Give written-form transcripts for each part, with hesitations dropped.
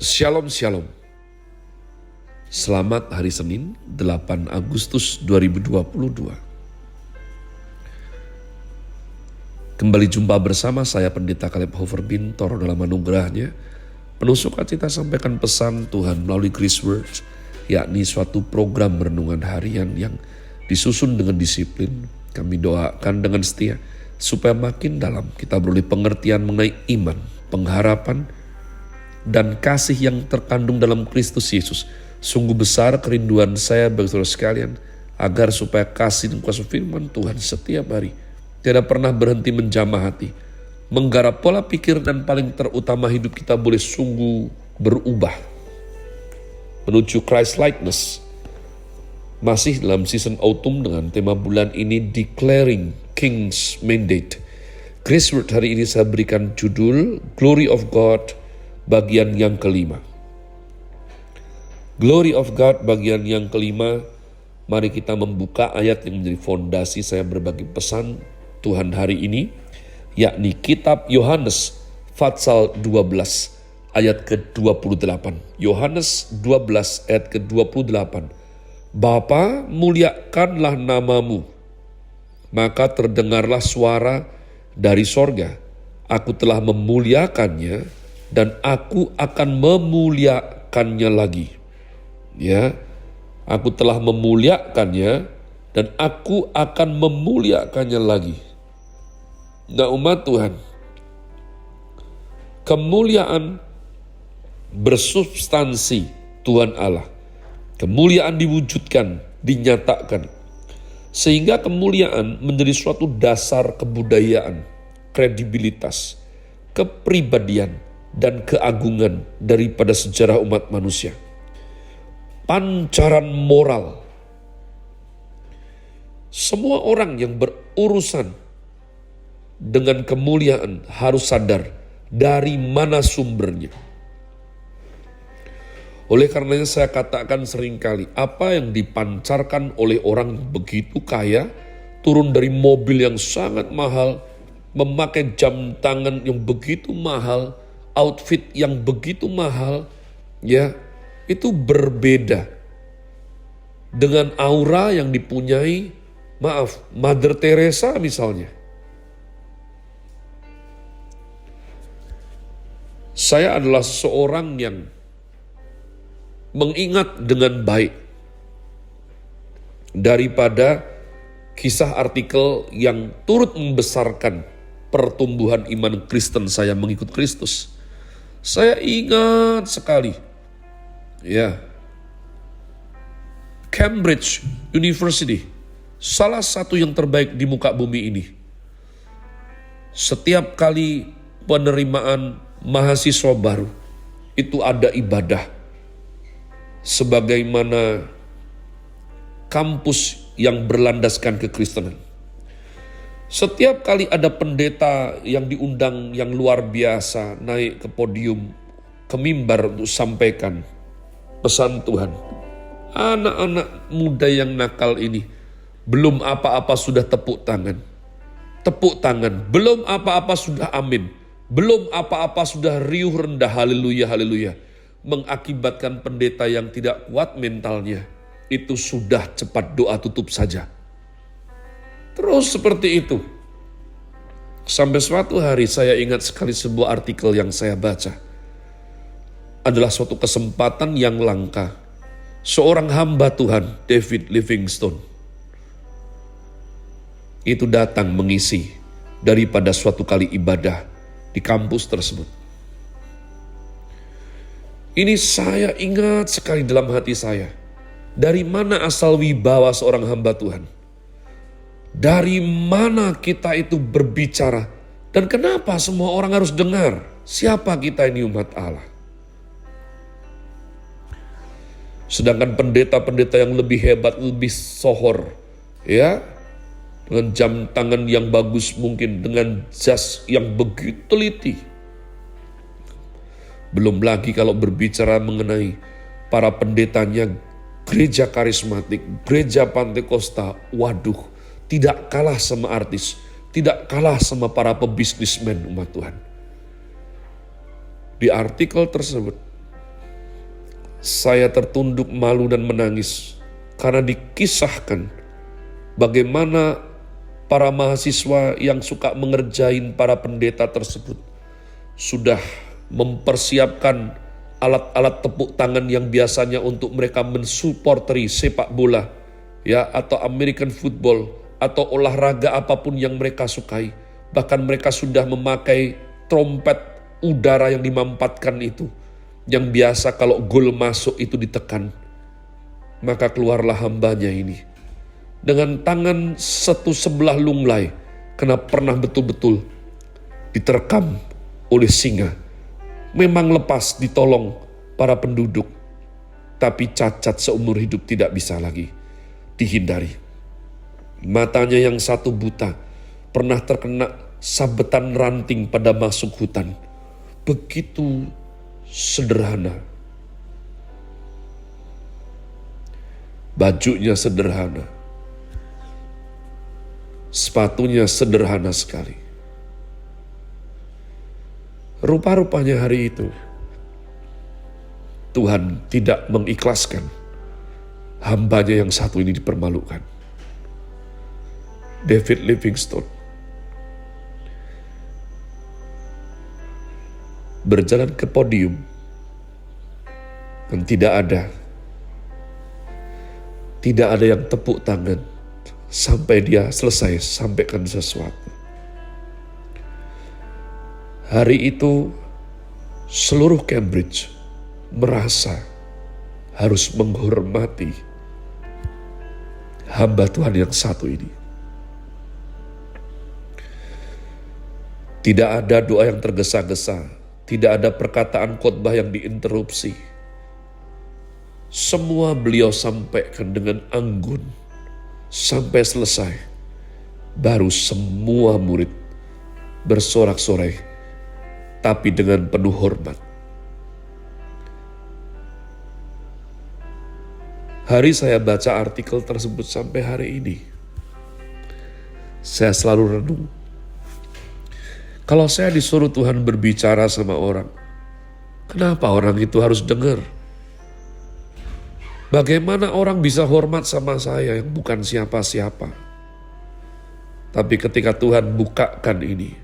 Shalom Shalom. Selamat hari Senin 8 Agustus 2022. Kembali jumpa bersama saya Pendeta Caleb Hofer Bintoro dalam anugerahnya. Penuh sukacita sampaikan pesan Tuhan melalui Grace Words, yakni suatu program renungan harian yang disusun dengan disiplin. Kami doakan dengan setia supaya makin dalam kita beroleh pengertian mengenai iman, pengharapan, dan kasih yang terkandung dalam Kristus Yesus. Sungguh besar kerinduan saya bagi saudara sekalian, agar supaya kasih dan kuasa firman Tuhan setiap hari tidak pernah berhenti menjamah hati, menggarap pola pikir, dan paling terutama hidup kita boleh sungguh berubah menuju Christ likeness. Masih dalam season autumn dengan tema bulan ini Declaring King's Mandate. Grace Word hari ini saya berikan judul Glory of God bagian yang kelima. Glory of God bagian yang kelima. Mari kita membuka ayat yang menjadi fondasi saya berbagi pesan Tuhan hari ini, yakni kitab Yohanes pasal 12 ayat ke-28. Yohanes 12 ayat ke-28. Bapa, muliakanlah namamu. Maka terdengarlah suara dari sorga. Aku telah memuliakannya dan aku akan memuliakannya lagi. Ya, aku telah memuliakannya dan aku akan memuliakannya lagi. Nah umat Tuhan, kemuliaan bersubstansi Tuhan Allah. Kemuliaan diwujudkan, dinyatakan. Sehingga kemuliaan menjadi suatu dasar kebudayaan, kredibilitas, kepribadian, dan keagungan daripada sejarah umat manusia. Pancaran moral. Semua orang yang berurusan dengan kemuliaan harus sadar dari mana sumbernya. Oleh karenanya saya katakan seringkali, apa yang dipancarkan oleh orang begitu kaya, turun dari mobil yang sangat mahal, memakai jam tangan yang begitu mahal, outfit yang begitu mahal, ya, itu berbeda dengan aura yang dipunyai, Mother Teresa misalnya. Saya adalah seseorang yang mengingat dengan baik daripada kisah artikel yang turut membesarkan pertumbuhan iman Kristen saya mengikut Kristus. Saya ingat sekali, ya, Cambridge University, salah satu yang terbaik di muka bumi ini. Setiap kali penerimaan mahasiswa baru, itu ada ibadah. Sebagaimana kampus yang berlandaskan kekristenan. Setiap kali ada pendeta yang diundang yang luar biasa naik ke podium, ke mimbar untuk sampaikan pesan Tuhan. Anak-anak muda yang nakal ini belum apa-apa sudah tepuk tangan. Tepuk tangan, belum apa-apa sudah amin. Belum apa-apa sudah riuh rendah haleluya haleluya. Mengakibatkan pendeta yang tidak kuat mentalnya itu sudah cepat doa tutup saja. Terus seperti itu. Sampai suatu hari saya ingat sekali sebuah artikel yang saya baca. Adalah suatu kesempatan yang langka. Seorang hamba Tuhan, David Livingstone, itu datang mengisi daripada suatu kali ibadah di kampus tersebut. Ini saya ingat sekali dalam hati saya. Dari mana asal wibawa seorang hamba Tuhan? Dari mana kita itu berbicara? Dan kenapa semua orang harus dengar? Siapa kita ini umat Allah? Sedangkan pendeta-pendeta yang lebih hebat, lebih sohor, ya, dengan jam tangan yang bagus mungkin, dengan jas yang begitu teliti. Belum lagi kalau berbicara mengenai para pendetanya gereja karismatik, gereja Pantekosta, waduh, tidak kalah sama artis, tidak kalah sama para pebisnismen umat Tuhan. Di artikel tersebut Saya tertunduk malu dan menangis karena dikisahkan bagaimana para mahasiswa yang suka mengerjain para pendeta tersebut sudah mempersiapkan alat-alat tepuk tangan yang biasanya untuk mereka mensupporteri sepak bola, ya, atau American football, atau olahraga apapun yang mereka sukai. Bahkan mereka sudah memakai trompet udara yang dimampatkan itu, yang biasa kalau gol masuk itu ditekan. Maka keluarlah hambanya ini dengan tangan satu sebelah lunglai, karena pernah betul-betul diterkam oleh singa. Memang lepas ditolong para penduduk, tapi cacat seumur hidup tidak bisa lagi dihindari. Matanya yang satu buta, pernah terkena sabetan ranting pada masuk hutan. Begitu sederhana. Bajunya sederhana. Sepatunya sederhana sekali. Rupa-rupanya hari itu Tuhan tidak mengikhlaskan hambanya yang satu ini dipermalukan. David Livingstone berjalan ke podium dan tidak ada yang tepuk tangan sampai dia selesai sampaikan sesuatu. Hari itu seluruh Cambridge merasa harus menghormati hamba Tuhan yang satu ini. Tidak ada doa yang tergesa-gesa, tidak ada perkataan khotbah yang diinterupsi. Semua beliau sampaikan dengan anggun sampai selesai. Baru semua murid bersorak-sorai, tapi dengan penuh hormat. Hari saya baca artikel tersebut sampai hari ini, saya selalu renung. Kalau saya disuruh Tuhan berbicara sama orang, kenapa orang itu harus dengar? Bagaimana orang bisa hormat sama saya yang bukan siapa-siapa? Tapi ketika Tuhan bukakan ini,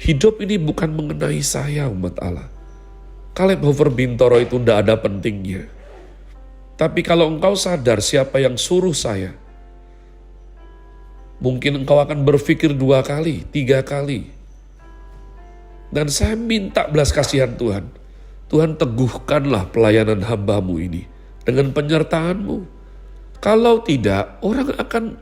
hidup ini bukan mengenai saya, umat Allah. Caleb Hofer Bintoro itu tidak ada pentingnya. Tapi kalau engkau sadar siapa yang suruh saya, mungkin engkau akan berpikir 2 kali, 3 kali. Dan saya minta belas kasihan Tuhan. Tuhan teguhkanlah pelayanan hamba-Mu ini dengan penyertaan-Mu. Kalau tidak, orang akan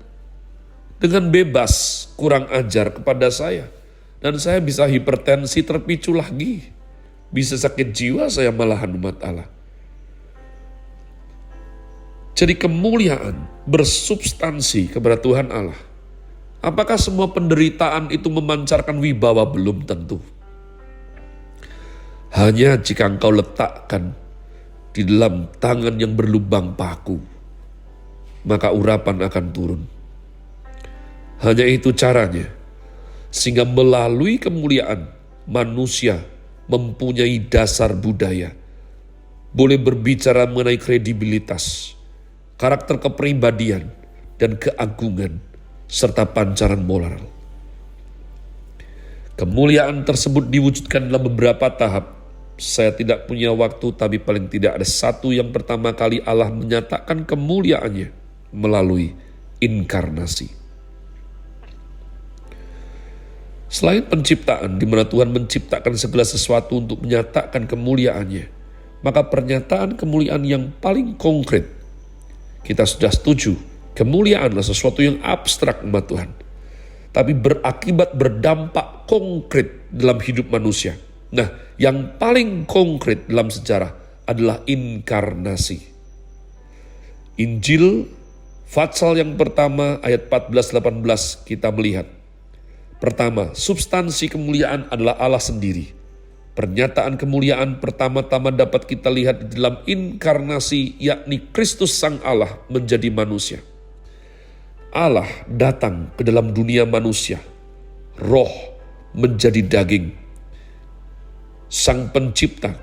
dengan bebas kurang ajar kepada saya. Dan saya bisa hipertensi terpicu lagi. Bisa sakit jiwa saya malahan, umat Allah. Jadi kemuliaan bersubstansi kepada Tuhan Allah. Apakah semua penderitaan itu memancarkan wibawa? Belum tentu. Hanya jika engkau letakkan di dalam tangan yang berlubang paku, maka urapan akan turun. Hanya itu caranya. Sehingga melalui kemuliaan, manusia mempunyai dasar budaya. Boleh berbicara mengenai kredibilitas, karakter kepribadian, dan keagungan, serta pancaran moral. Kemuliaan tersebut diwujudkan dalam beberapa tahap. Saya tidak punya waktu, tapi paling tidak ada satu yang pertama kali Allah menyatakan kemuliaannya melalui inkarnasi. Selain penciptaan, di mana Tuhan menciptakan segala sesuatu untuk menyatakan kemuliaannya, maka pernyataan kemuliaan yang paling konkret, kita sudah setuju, kemuliaan adalah sesuatu yang abstrak, umat Tuhan, tapi berdampak konkret dalam hidup manusia. Nah, yang paling konkret dalam sejarah adalah inkarnasi. Injil Fatsal yang pertama ayat 14-18 kita melihat. Pertama, substansi kemuliaan adalah Allah sendiri. Pernyataan kemuliaan pertama-tama dapat kita lihat di dalam inkarnasi, yakni Kristus Sang Allah menjadi manusia. Allah datang ke dalam dunia manusia. Roh menjadi daging. Sang Pencipta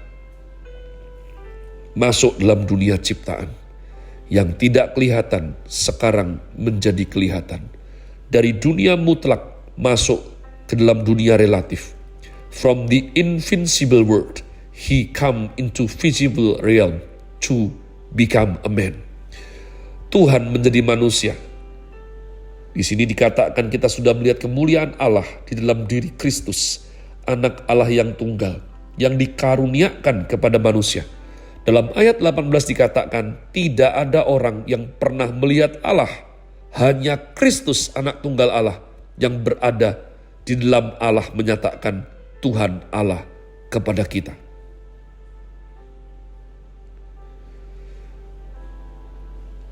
masuk dalam dunia ciptaan. Yang tidak kelihatan sekarang menjadi kelihatan. Dari dunia mutlak masuk ke dalam dunia relatif. From the invincible world, he come into visible realm to become a man. Tuhan menjadi manusia. Di sini dikatakan kita sudah melihat kemuliaan Allah di dalam diri Kristus, anak Allah yang tunggal, yang dikaruniakan kepada manusia. Dalam ayat 18 dikatakan, tidak ada orang yang pernah melihat Allah, hanya Kristus anak tunggal Allah yang berada di dalam Allah menyatakan Tuhan Allah kepada kita.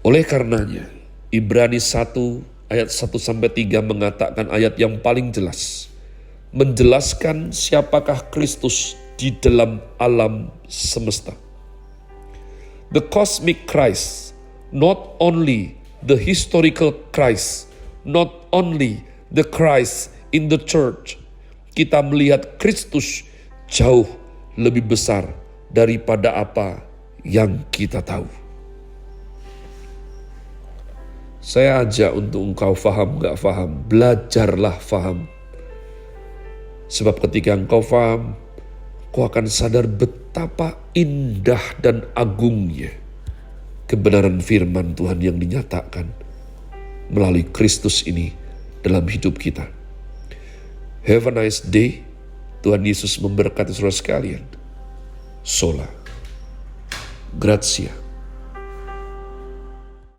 Oleh karenanya, Ibrani 1 ayat 1-3 mengatakan ayat yang paling jelas, menjelaskan siapakah Kristus di dalam alam semesta. The cosmic Christ, not only the historical Christ, not only the Christ in the church. Kita melihat Kristus jauh lebih besar daripada apa yang kita tahu. Saya ajak untuk engkau faham gak faham, belajarlah faham. Sebab ketika engkau faham, kau akan sadar betapa indah dan agungnya kebenaran firman Tuhan yang dinyatakan melalui Kristus ini dalam hidup kita. Have a nice day. Tuhan Yesus memberkati saudara sekalian. Sola. Grazie.